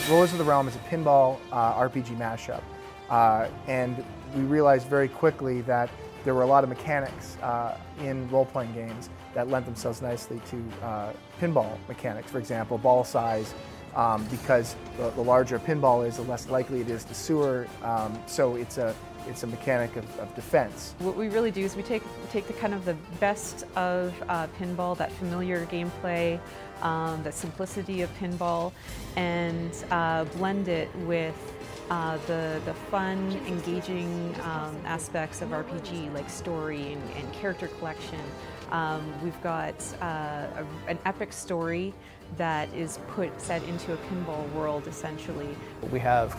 Rulers of the Realm is a pinball RPG mashup, and we realized very quickly that there were a lot of mechanics in role-playing games that lent themselves nicely to pinball mechanics. For example, ball size, because the larger a pinball is, the less likely it is to sewer, so it's a mechanic of defense. What we really do is we take the kind of the best of pinball, that familiar gameplay, the simplicity of pinball, and blend it with the fun, engaging aspects of RPG, like story and character collection. We've got an epic story that is set into a pinball world, essentially. We have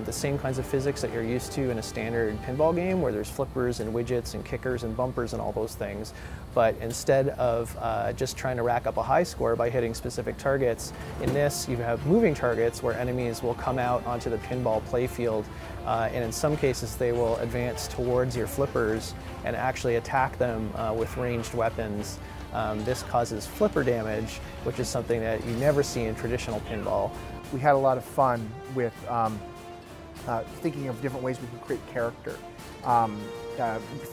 the same kinds of physics that you're used to in a standard pinball game, where there's flippers and widgets and kickers and bumpers and all those things. But instead of just trying to rack up a high score by hitting specific targets, in this you have moving targets where enemies will come out onto the pinball playfield, and in some cases they will advance towards your flippers and actually attack them with ranged weapons. This causes flipper damage, which is something that you never see in traditional pinball. We had a lot of fun with thinking of different ways we can create character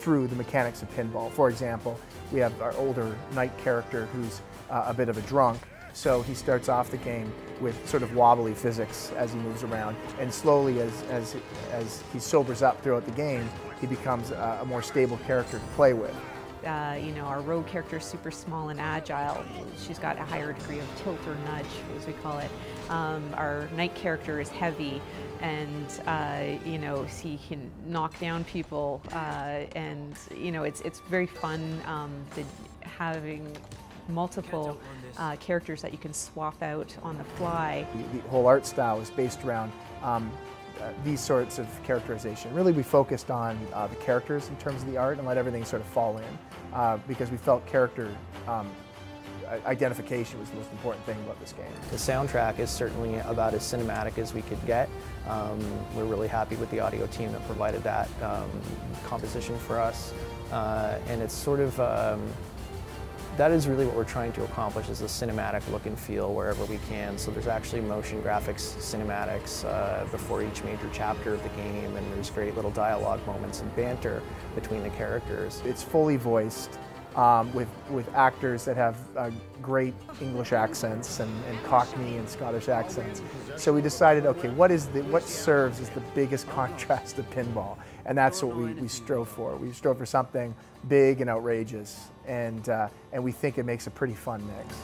through the mechanics of pinball. For example, we have our older knight character who's a bit of a drunk, so he starts off the game with sort of wobbly physics as he moves around, and slowly as he sobers up throughout the game, he becomes a more stable character to play with. Our rogue character is super small and agile. She's got a higher degree of tilt or nudge, as we call it. Our knight character is heavy, and he can knock down people, and it's very fun having multiple characters that you can swap out on the fly. The whole art style is based around these sorts of characterization. Really, we focused on the characters in terms of the art and let everything sort of fall in, because we felt character identification was the most important thing about this game. The soundtrack is certainly about as cinematic as we could get. We're really happy with the audio team that provided that composition for us, and it's sort of that is really what we're trying to accomplish, is a cinematic look and feel wherever we can. So there's actually motion graphics cinematics before each major chapter of the game, and there's very little dialogue moments and banter between the characters. It's fully voiced with actors that have great English accents and Cockney and Scottish accents. So we decided, okay, what serves as the biggest contrast to pinball? And that's what we strove for. We strove for something big and outrageous, and we think it makes a pretty fun mix.